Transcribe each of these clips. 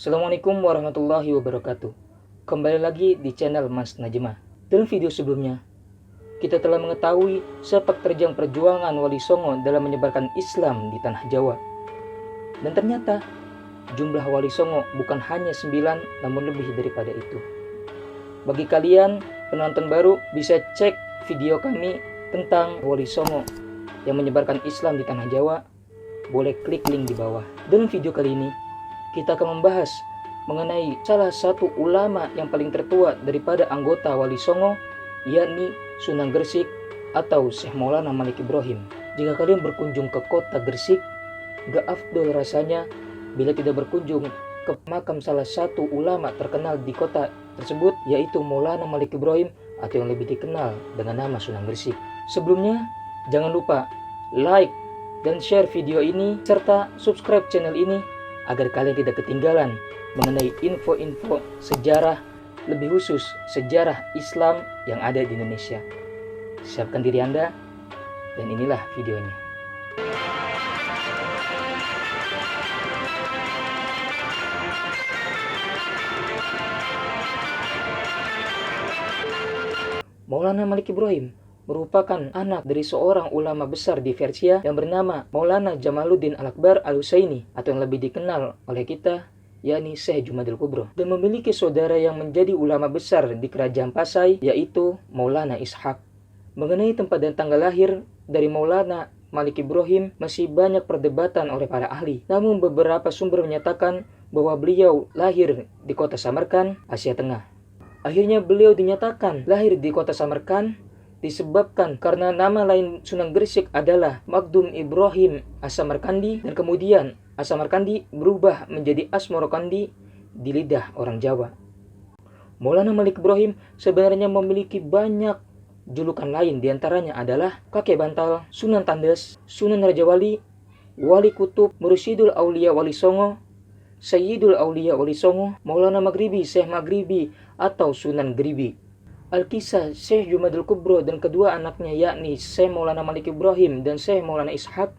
Assalamualaikum warahmatullahi wabarakatuh. Kembali lagi di channel Mas Najma. Dalam video sebelumnya, kita telah mengetahui sepak terjang perjuangan Wali Songo dalam menyebarkan Islam di tanah Jawa. Dan ternyata jumlah Wali Songo bukan hanya 9, namun lebih daripada itu. Bagi kalian penonton baru, bisa cek video kami tentang Wali Songo yang menyebarkan Islam di tanah Jawa. Boleh klik link di bawah. Dalam video kali ini, kita akan membahas mengenai salah satu ulama yang paling tertua daripada anggota Wali Songo, yakni Sunan Gresik atau Syekh Maulana Malik Ibrahim. Jika kalian berkunjung ke kota Gresik, gak afdol rasanya bila tidak berkunjung ke makam salah satu ulama terkenal di kota tersebut, yaitu Maulana Malik Ibrahim atau yang lebih dikenal dengan nama Sunan Gresik. Sebelumnya, jangan lupa like dan share video ini serta subscribe channel ini agar kalian tidak ketinggalan mengenai info-info sejarah, lebih khusus sejarah Islam yang ada di Indonesia. Siapkan diri Anda, dan inilah videonya. Maulana Malik Ibrahim merupakan anak dari seorang ulama besar di Persia yang bernama Maulana Jamaluddin Al-Akbar Al-Husaini atau yang lebih dikenal oleh kita yakni Syekh Jumadil Kubro, dan memiliki saudara yang menjadi ulama besar di kerajaan Pasai yaitu Maulana Ishaq. Mengenai tempat dan tanggal lahir dari Maulana Malik Ibrahim masih banyak perdebatan oleh para ahli, namun beberapa sumber menyatakan bahwa beliau lahir di kota Samarkand, Asia Tengah. Akhirnya beliau dinyatakan lahir di kota Samarkand disebabkan karena nama lain Sunan Gresik adalah Magdum Ibrahim As-Samarkandi, dan kemudian As-Samarkandi berubah menjadi Asmarokandi di lidah orang Jawa. Maulana Malik Ibrahim sebenarnya memiliki banyak julukan lain, diantaranya adalah Kakek Bantal, Sunan Tandes, Sunan Raja Wali, Wali Kutub, Mursyidul Aulia Wali Songo, Sayyidul Aulia Wali Songo, Maulana Maghribi, Syekh Maghribi atau Sunan Gribi. Al-Kisah Syekh Jumadil Kubro dan kedua anaknya yakni Syekh Maulana Malik Ibrahim dan Syekh Maulana Ishaq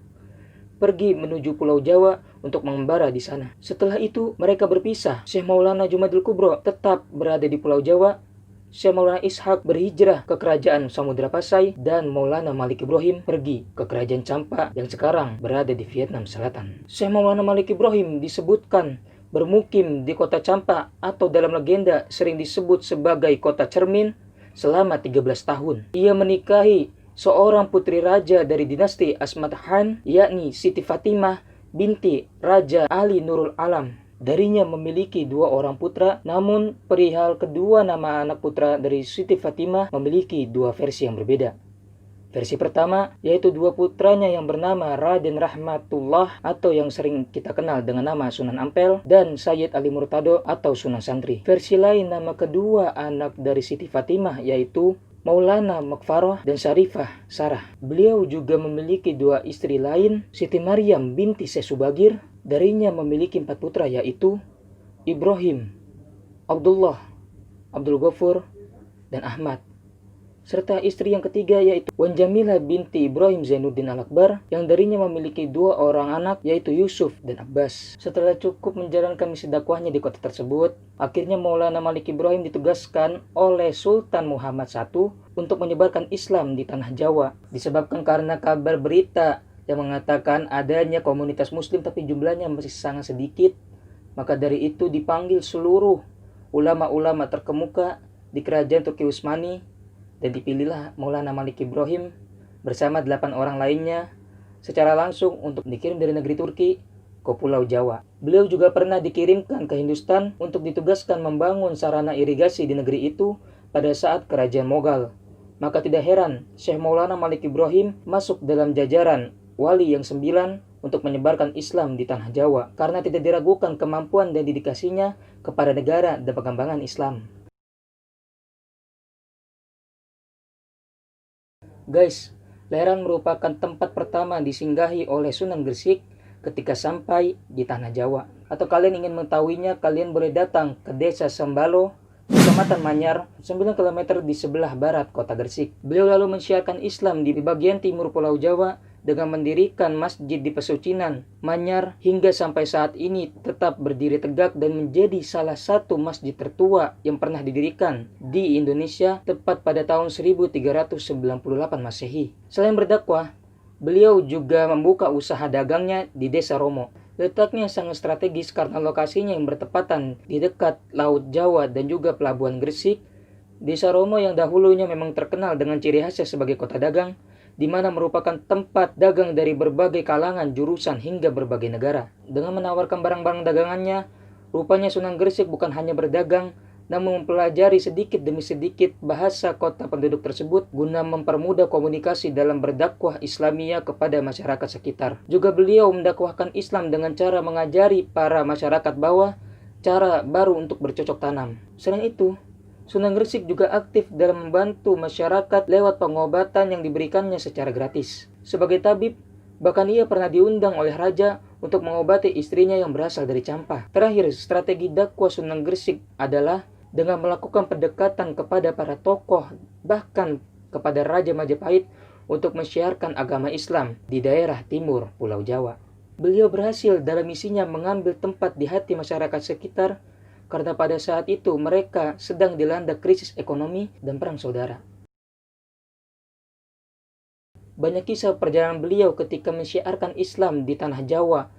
pergi menuju Pulau Jawa untuk mengembara di sana. Setelah itu mereka berpisah. Syekh Maulana Jumadil Kubro tetap berada di Pulau Jawa. Syekh Maulana Ishaq berhijrah ke kerajaan Samudra Pasai, dan Maulana Malik Ibrahim pergi ke kerajaan Champa yang sekarang berada di Vietnam Selatan. Syekh Maulana Malik Ibrahim disebutkan bermukim di kota Champa atau dalam legenda sering disebut sebagai kota cermin selama 13 tahun. Ia menikahi seorang putri raja dari dinasti Asmat Khan, yakni Siti Fatimah binti Raja Ali Nurul Alam. Darinya memiliki 2 orang putra, namun perihal kedua nama anak putra dari Siti Fatimah memiliki 2 versi yang berbeda. Versi pertama yaitu 2 putranya yang bernama Raden Rahmatullah atau yang sering kita kenal dengan nama Sunan Ampel dan Sayyid Ali Murtado atau Sunan Santri. Versi lain nama kedua anak dari Siti Fatimah yaitu Maulana Makfaroh dan Syarifah Sarah. Beliau juga memiliki 2 istri lain, Siti Maryam binti Syekh Subagir. Darinya memiliki 4 putra yaitu Ibrahim, Abdullah, Abdul Ghafur, dan Ahmad. Serta istri yang ketiga yaitu Wan Jamilah binti Ibrahim Zainuddin Al-Akbar yang darinya memiliki 2 orang anak yaitu Yusuf dan Abbas. Setelah cukup menjalankan misi dakwahnya di kota tersebut, akhirnya Maulana Malik Ibrahim ditugaskan oleh Sultan Muhammad I untuk menyebarkan Islam di tanah Jawa. Disebabkan karena kabar berita yang mengatakan adanya komunitas muslim tapi jumlahnya masih sangat sedikit, maka dari itu dipanggil seluruh ulama-ulama terkemuka di kerajaan Turki Utsmani, dan dipilihlah Maulana Malik Ibrahim bersama 8 orang lainnya secara langsung untuk dikirim dari negeri Turki ke Pulau Jawa. Beliau juga pernah dikirimkan ke Hindustan untuk ditugaskan membangun sarana irigasi di negeri itu pada saat kerajaan Moghal. Maka tidak heran Syekh Maulana Malik Ibrahim masuk dalam jajaran wali yang 9 untuk menyebarkan Islam di tanah Jawa karena tidak diragukan kemampuan dan dedikasinya kepada negara dan pengembangan Islam. Guys, Leran merupakan tempat pertama disinggahi oleh Sunan Gresik ketika sampai di tanah Jawa. Atau kalian ingin mengetahuinya, kalian boleh datang ke desa Sembalo, Kecamatan Manyar, 9 km di sebelah barat kota Gresik. Beliau lalu mensiarkan Islam di bagian timur Pulau Jawa dengan mendirikan masjid di Pesucinan, Manyar, hingga sampai saat ini tetap berdiri tegak dan menjadi salah satu masjid tertua yang pernah didirikan di Indonesia tepat pada tahun 1398 Masehi. Selain berdakwah, beliau juga membuka usaha dagangnya di Desa Romo. Letaknya sangat strategis karena lokasinya yang bertepatan di dekat Laut Jawa dan juga Pelabuhan Gresik. Desa Romo yang dahulunya memang terkenal dengan ciri khasnya sebagai kota dagang, di mana merupakan tempat dagang dari berbagai kalangan, jurusan, hingga berbagai negara. Dengan menawarkan barang-barang dagangannya, rupanya Sunan Gresik bukan hanya berdagang, namun mempelajari sedikit demi sedikit bahasa kota penduduk tersebut guna mempermudah komunikasi dalam berdakwah Islamiyah kepada masyarakat sekitar. Juga beliau mendakwahkan Islam dengan cara mengajari para masyarakat bawah cara baru untuk bercocok tanam. Selain itu, Sunan Gresik juga aktif dalam membantu masyarakat lewat pengobatan yang diberikannya secara gratis. Sebagai tabib, bahkan ia pernah diundang oleh raja untuk mengobati istrinya yang berasal dari campak. Terakhir, strategi dakwah Sunan Gresik adalah dengan melakukan pendekatan kepada para tokoh, bahkan kepada Raja Majapahit untuk menyiarkan agama Islam di daerah timur Pulau Jawa. Beliau berhasil dalam misinya mengambil tempat di hati masyarakat sekitar, karena pada saat itu mereka sedang dilanda krisis ekonomi dan perang saudara. Banyak kisah perjalanan beliau ketika menyiarkan Islam di tanah Jawa.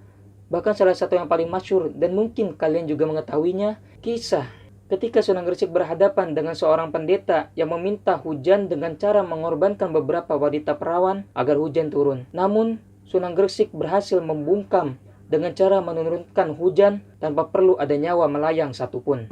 Bahkan salah satu yang paling masyhur dan mungkin kalian juga mengetahuinya, kisah ketika Sunan Gresik berhadapan dengan seorang pendeta yang meminta hujan dengan cara mengorbankan beberapa wanita perawan agar hujan turun. Namun, Sunan Gresik berhasil membungkam dengan cara menurunkan hujan tanpa perlu ada nyawa melayang satupun.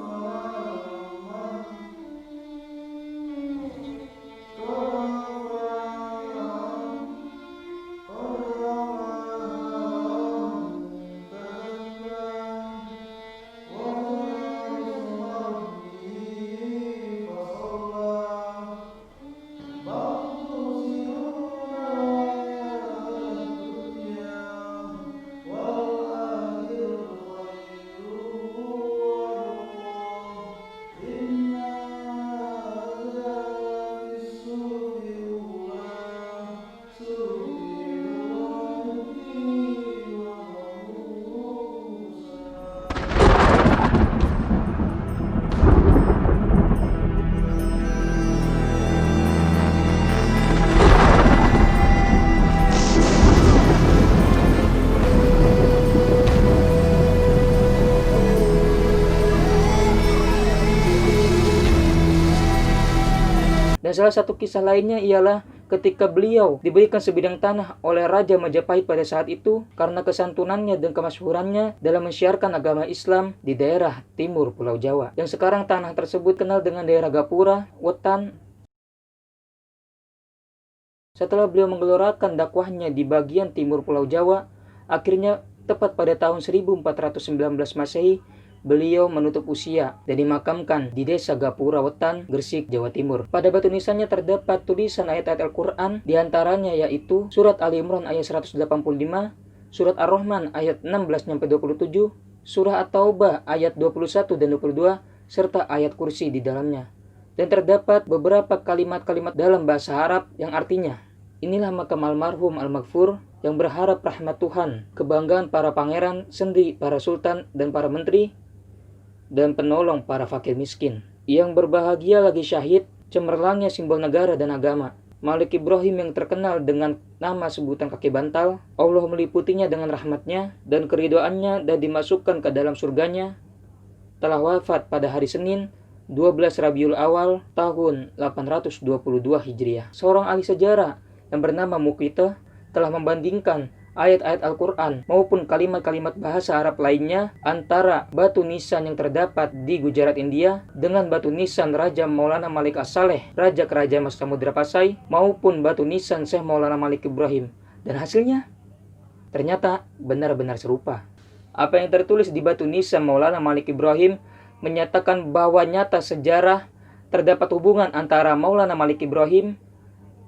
Dan salah satu kisah lainnya ialah ketika beliau diberikan sebidang tanah oleh Raja Majapahit pada saat itu karena kesantunannya dan kemasyhurannya dalam mensiarkan agama Islam di daerah timur Pulau Jawa. Yang sekarang tanah tersebut kenal dengan daerah Gapura, Wetan. Setelah beliau menggelorakan dakwahnya di bagian timur Pulau Jawa, akhirnya tepat pada tahun 1419 Masehi, beliau menutup usia dan dimakamkan di desa Gapura Wetan, Gresik, Jawa Timur. Pada batu nisannya terdapat tulisan ayat-ayat Al-Quran, diantaranya yaitu Surat Ali Imran ayat 185, Surat Ar-Rahman ayat 16-27, Surah At-Taubah ayat 21 dan 22, serta ayat kursi di dalamnya. Dan terdapat beberapa kalimat-kalimat dalam bahasa Arab yang artinya, inilah makam almarhum Al-Maghfur yang berharap rahmat Tuhan, kebanggaan para pangeran, sendi para sultan dan para menteri, dan penolong para fakir miskin. Yang berbahagia lagi syahid, cemerlangnya simbol negara dan agama. Malik Ibrahim yang terkenal dengan nama sebutan kaki bantal, Allah meliputinya dengan rahmatnya dan keridhoannya dan dimasukkan ke dalam surganya, telah wafat pada hari Senin 12 Rabiul Awal tahun 822 Hijriah. Seorang ahli sejarah yang bernama Muqita telah membandingkan ayat-ayat Al-Quran maupun kalimat-kalimat bahasa Arab lainnya antara batu nisan yang terdapat di Gujarat, India dengan batu nisan Raja Maulana Malik As-Saleh, Raja Kerajaan Samudra Pasai, maupun batu nisan Syekh Maulana Malik Ibrahim. Dan hasilnya ternyata benar-benar serupa. Apa yang tertulis di batu nisan Maulana Malik Ibrahim menyatakan bahwa nyata sejarah terdapat hubungan antara Maulana Malik Ibrahim,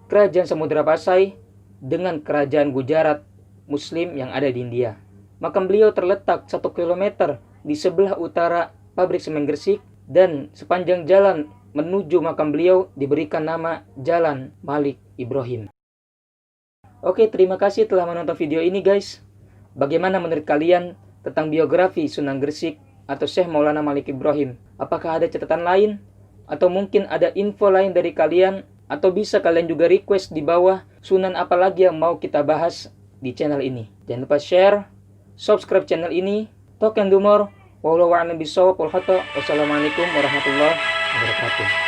Kerajaan Samudra Pasai, dengan Kerajaan Gujarat Muslim yang ada di India. Makam beliau terletak 1 km di sebelah utara pabrik semen Gresik, dan sepanjang jalan menuju makam beliau diberikan nama Jalan Malik Ibrahim. Oke, terima kasih telah menonton video ini guys. Bagaimana menurut kalian tentang biografi Sunan Gresik atau Syekh Maulana Malik Ibrahim? Apakah ada catatan lain? Atau mungkin ada info lain dari kalian? Atau bisa kalian juga request di bawah Sunan apa lagi yang mau kita bahas di channel ini. Jangan lupa share, subscribe channel ini. Talk and do more. Wassalamualaikum warahmatullahi wabarakatuh.